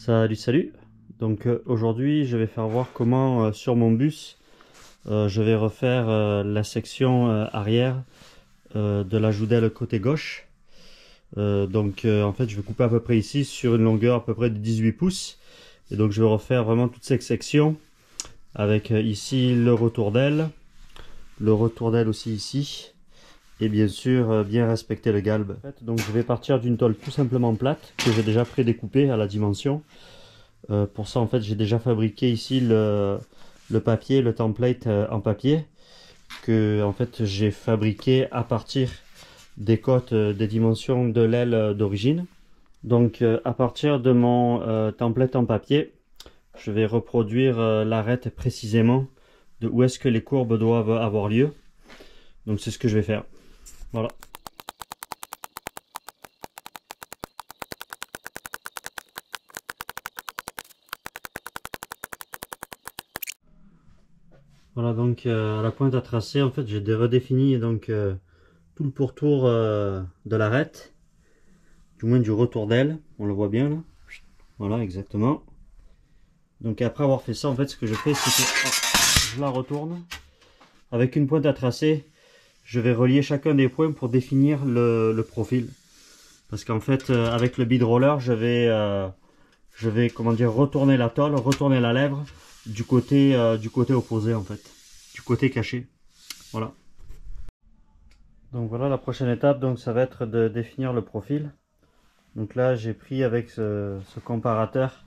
Salut, salut. Donc aujourd'hui je vais faire voir comment sur mon bus je vais refaire la section arrière de la joudelle côté gauche. En fait je vais couper à peu près ici sur une longueur à peu près de 18 pouces. Et donc je vais refaire vraiment toute cette section avec ici le retour d'aile aussi ici. Et bien sûr bien respecter le galbe. En fait, donc je vais partir d'une tôle tout simplement plate que j'ai déjà pré-découpée à la dimension. Pour ça en fait j'ai déjà fabriqué ici le papier, le template en papier que en fait j'ai fabriqué à partir des cotes des dimensions de l'aile d'origine. Donc à partir de mon template en papier, je vais reproduire l'arête précisément de où est-ce que les courbes doivent avoir lieu. Donc c'est ce que je vais faire. Voilà. Voilà, donc à la pointe à tracer, en fait, j'ai redéfini donc tout le pourtour de l'arête, du moins du retour d'aile, on le voit bien là. Voilà, exactement. Donc après avoir fait ça, en fait, ce que je fais, c'est que je la retourne avec une pointe à tracer. Je vais relier chacun des points pour définir le profil, parce qu'en fait, avec le bead roller, je vais comment dire, retourner la tôle, retourner la lèvre du côté opposé en fait, du côté caché. Voilà. Donc voilà, la prochaine étape, donc ça va être de définir le profil. Donc là j'ai pris avec ce comparateur,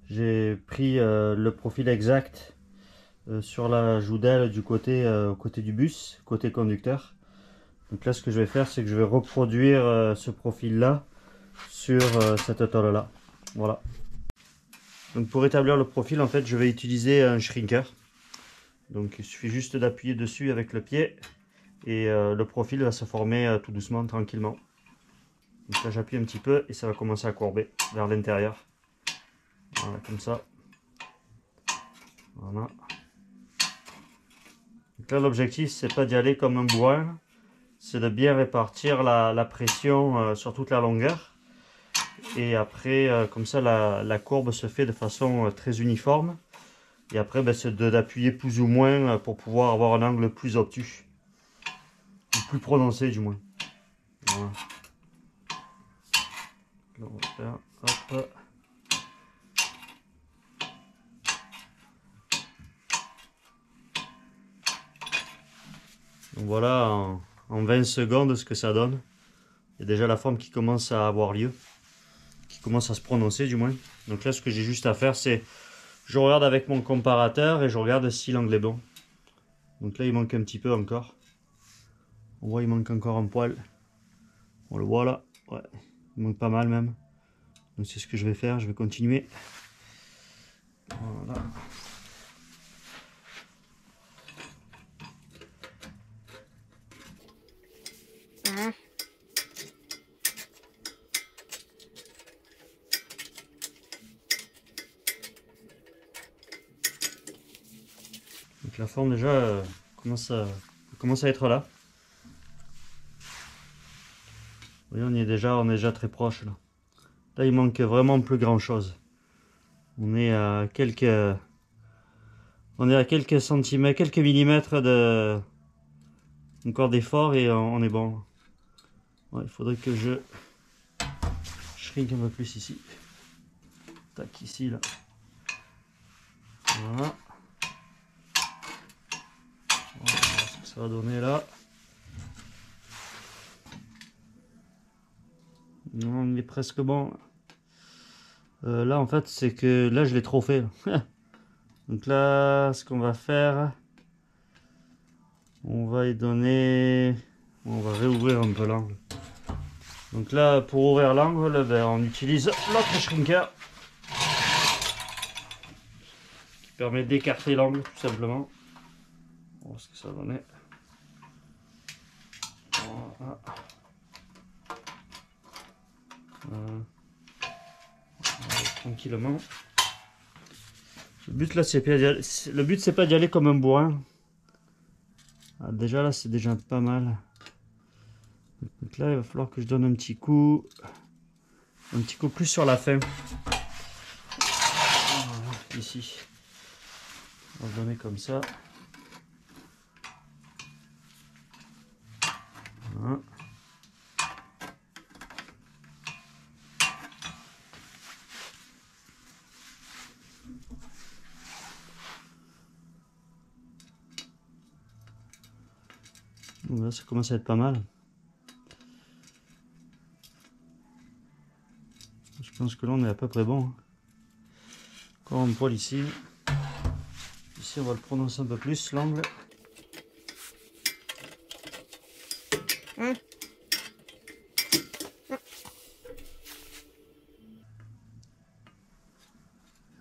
j'ai pris le profil exact sur la joudelle du côté du bus, côté conducteur. Donc là ce que je vais faire, c'est que je vais reproduire ce profil là sur cette tôle là. Voilà. Donc pour établir le profil, en fait je vais utiliser un shrinker. Donc il suffit juste d'appuyer dessus avec le pied et le profil va se former tout doucement, tranquillement. Donc là j'appuie un petit peu et ça va commencer à courber vers l'intérieur. Voilà, comme ça. Voilà. Donc là l'objectif c'est pas d'y aller comme un bourrin, c'est de bien répartir la pression sur toute la longueur. Et après comme ça la courbe se fait de façon très uniforme. Et après c'est d'appuyer plus ou moins pour pouvoir avoir un angle plus obtus. Plus prononcé du moins. Voilà. Là, on va faire, hop. Donc voilà en 20 secondes ce que ça donne. Il y a déjà la forme qui commence à avoir lieu, qui commence à se prononcer du moins. Donc là ce que j'ai juste à faire, c'est je regarde avec mon comparateur et je regarde si l'angle est bon. Donc là il manque un petit peu encore. On voit il manque encore un poil. On le voit là, ouais, il manque pas mal même. Donc c'est ce que je vais faire, je vais continuer. Voilà. Donc la forme déjà commence à être là. Vous voyez, on est déjà très proche là. Là il manque vraiment plus grand chose. On est à quelques centimètres, quelques millimètres de encore d'effort et on est bon. Ouais, il faudrait que je shrink un peu plus ici. Tac, ici là. Voilà. On va voir ce que ça va donner là. Non, il est presque bon. Là en fait c'est que là je l'ai trop fait. Donc là ce qu'on va faire, on va y donner, on va réouvrir un peu l'angle. Donc là pour ouvrir l'angle, on utilise l'autre shrinker qui permet d'écarter l'angle tout simplement. On va voir ce que ça va donner. Voilà. Tranquillement. Le but là c'est pas d'y aller comme un bourrin. Ah, déjà là c'est déjà pas mal. Donc là il va falloir que je donne un petit coup plus sur la fin. ici. On va le donner comme ça. Voilà. Donc là, ça commence à être pas mal. Je pense que là on est à peu près bon. Encore un poil ici. Ici on va le prononcer un peu plus l'angle.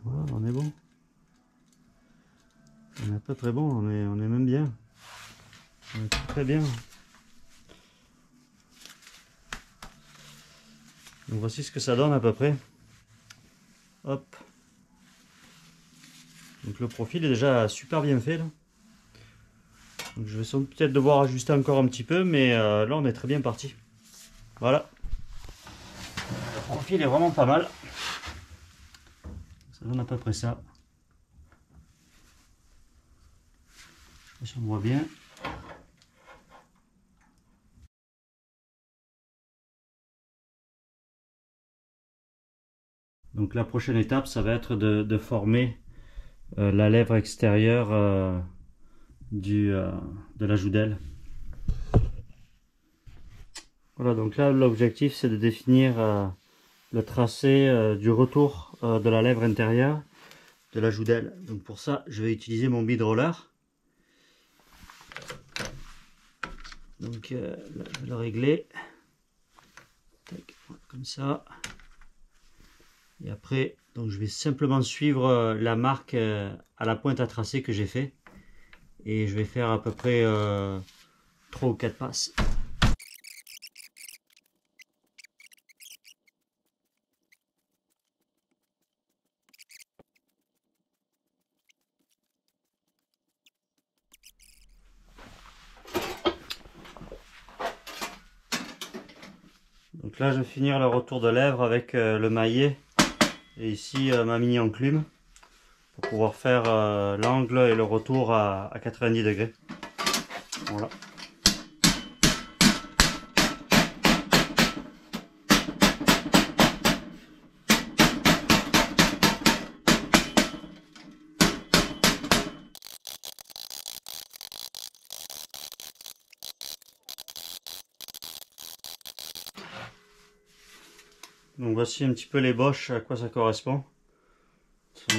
Voilà, on est bon. On est à peu près bon, on est même bien. On est très bien. Donc voici ce que ça donne à peu près. Hop. Donc le profil est déjà super bien fait là. Donc je vais peut-être devoir ajuster encore un petit peu, mais là on est très bien parti. Voilà. Le profil est vraiment pas mal. Ça donne à peu près ça. Je sais pas si on voit bien. Donc la prochaine étape, ça va être de former la lèvre extérieure de la joudelle. Voilà, donc là l'objectif c'est de définir le tracé du retour de la lèvre intérieure de la joudelle. Donc pour ça, je vais utiliser mon bead roller. Donc là, je vais le régler. Tac, comme ça. Et après, donc je vais simplement suivre la marque à la pointe à tracer que j'ai fait. Et je vais faire à peu près 3 ou 4 passes. Donc là, je vais finir le retour de lèvre avec le maillet et ici ma mini enclume pour pouvoir faire l'angle et le retour à 90 degrés. Voilà. Donc voici un petit peu les boches, à quoi ça correspond.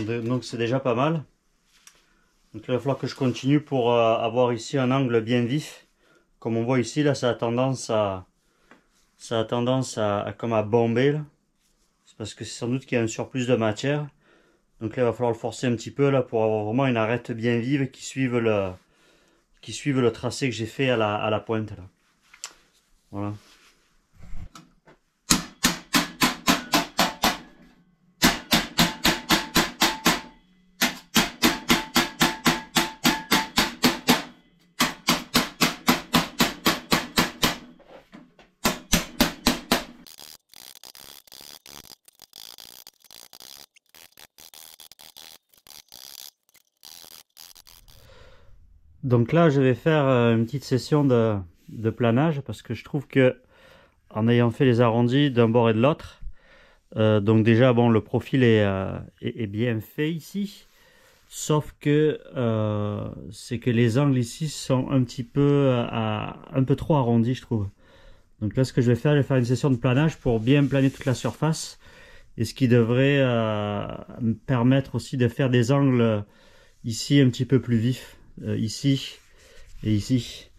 Donc c'est déjà pas mal. Donc là, il va falloir que je continue pour avoir ici un angle bien vif. Comme on voit ici, là, ça a tendance à comme à bomber. C'est parce que c'est sans doute qu'il y a un surplus de matière. Donc là, il va falloir le forcer un petit peu là pour avoir vraiment une arête bien vive qui suive le tracé que j'ai fait à la pointe là. Voilà. Donc là, je vais faire une petite session de planage parce que je trouve que en ayant fait les arrondis d'un bord et de l'autre, donc déjà bon, le profil est bien fait ici, sauf que c'est que les angles ici sont un petit peu un peu trop arrondis, je trouve. Donc là, ce que je vais faire une session de planage pour bien planer toute la surface, et ce qui devrait me permettre aussi de faire des angles ici un petit peu plus vifs, ici et ici.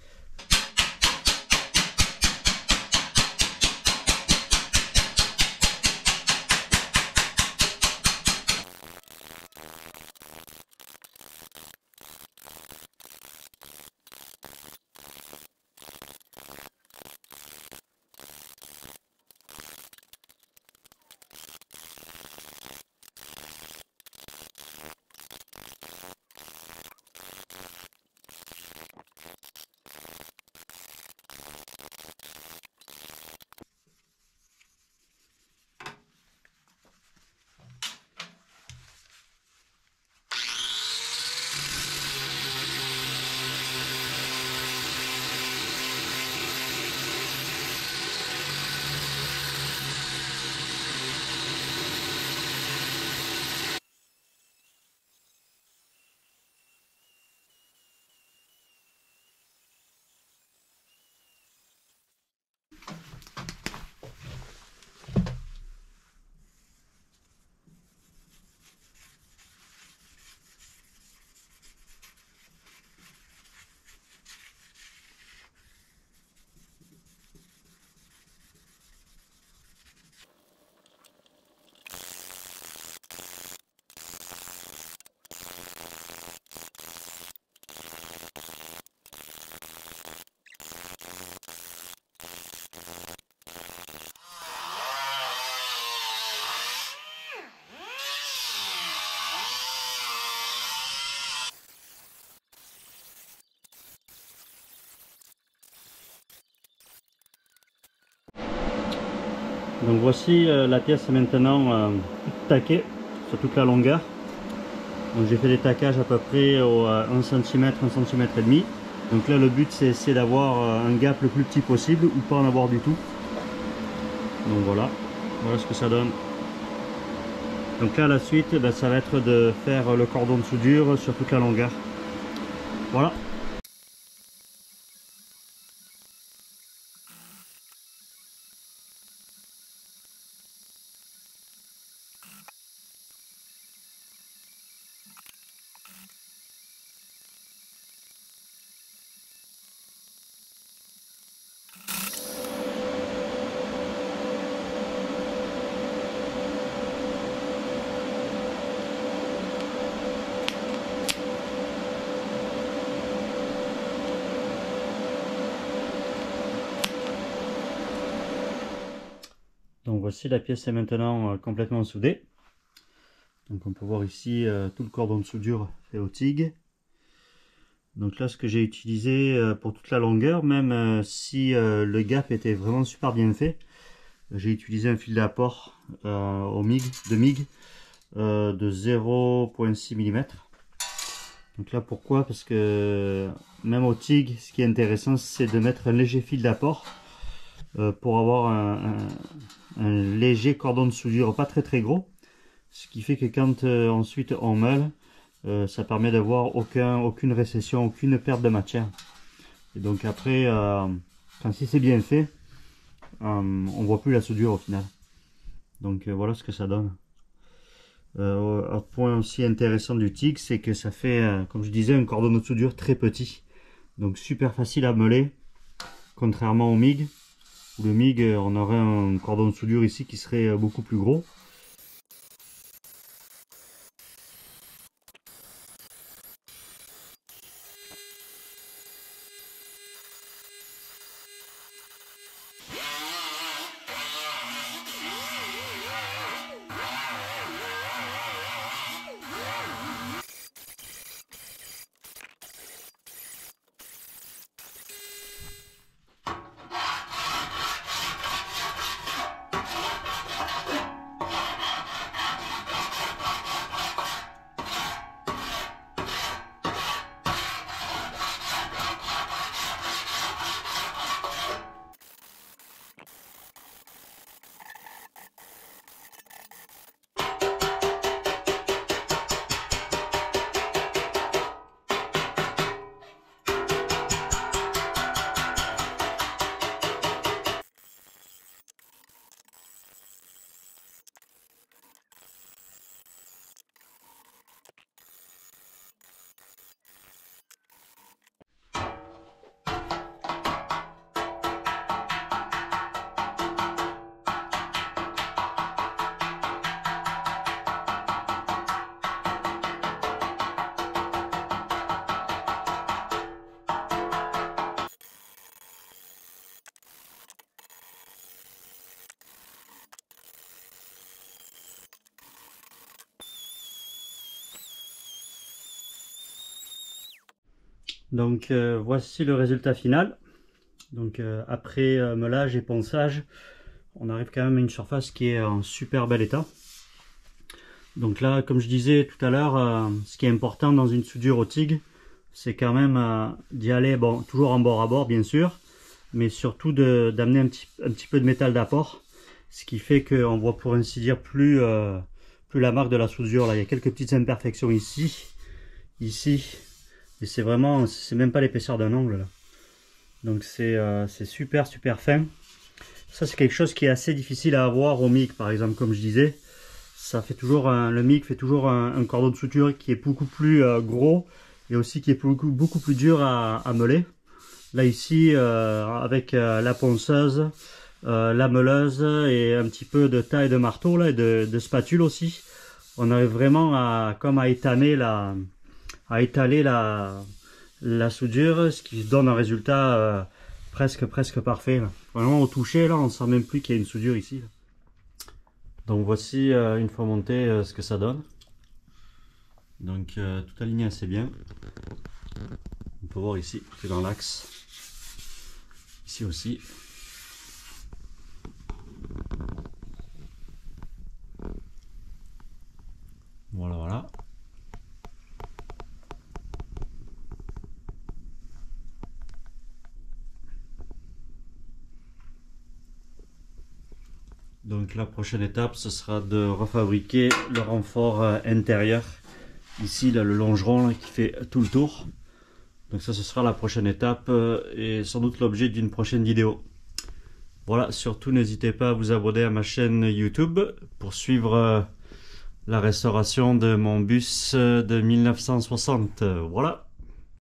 Donc voici la pièce est maintenant toute taquée sur toute la longueur. Donc j'ai fait des taquages à peu près au 1 cm, 1 cm et demi. Donc là le but c'est d'avoir un gap le plus petit possible ou pas en avoir du tout. Donc voilà, voilà ce que ça donne. Donc là la suite ben, ça va être de faire le cordon de soudure sur toute la longueur. Voilà. Donc voici la pièce est maintenant complètement soudée. Donc on peut voir ici tout le cordon de soudure fait au TIG. Donc là ce que j'ai utilisé pour toute la longueur, même si le gap était vraiment super bien fait, j'ai utilisé un fil d'apport au MIG, de 0,6 mm. Donc là pourquoi? Parce que même au TIG, ce qui est intéressant c'est de mettre un léger fil d'apport pour avoir un léger cordon de soudure, pas très gros, ce qui fait que quand ensuite on meule, ça permet d'avoir aucune récession, aucune perte de matière. Et donc après, si c'est bien fait, on voit plus la soudure au final. Donc voilà ce que ça donne. Un point aussi intéressant du TIG, c'est que ça fait, comme je disais, un cordon de soudure très petit. Donc super facile à meuler, contrairement au MIG. Où le MIG, on aurait un cordon de soudure ici qui serait beaucoup plus gros. Donc voici le résultat final. Donc après meulage et ponçage, on arrive quand même à une surface qui est en super bel état. Donc là, comme je disais tout à l'heure, ce qui est important dans une soudure au TIG, c'est quand même d'y aller, bon, toujours en bord à bord bien sûr, mais surtout d'amener un petit peu de métal d'apport, ce qui fait qu'on voit pour ainsi dire plus la marque de la soudure. Là, il y a quelques petites imperfections ici, et c'est vraiment, c'est même pas l'épaisseur d'un ongle là. Donc c'est super fin. Ça c'est quelque chose qui est assez difficile à avoir au MIG par exemple, comme je disais. Ça fait toujours le MIG fait toujours un cordon de suture qui est beaucoup plus gros et aussi qui est beaucoup plus dur à meuler. Là ici avec la ponceuse, la meuleuse et un petit peu de taille de marteau là, et de spatule aussi, on arrive vraiment à étaler la soudure, ce qui donne un résultat presque parfait là. Vraiment au toucher là, on sent même plus qu'il y a une soudure ici là. Donc voici une fois monté ce que ça donne. Donc tout aligné assez bien. On peut voir ici, tout est dans l'axe. Ici aussi. Donc la prochaine étape, ce sera de refabriquer le renfort intérieur. Ici, là, le longeron là, qui fait tout le tour. Donc ça, ce sera la prochaine étape et sans doute l'objet d'une prochaine vidéo. Voilà, surtout n'hésitez pas à vous abonner à ma chaîne YouTube pour suivre la restauration de mon bus de 1960. Voilà.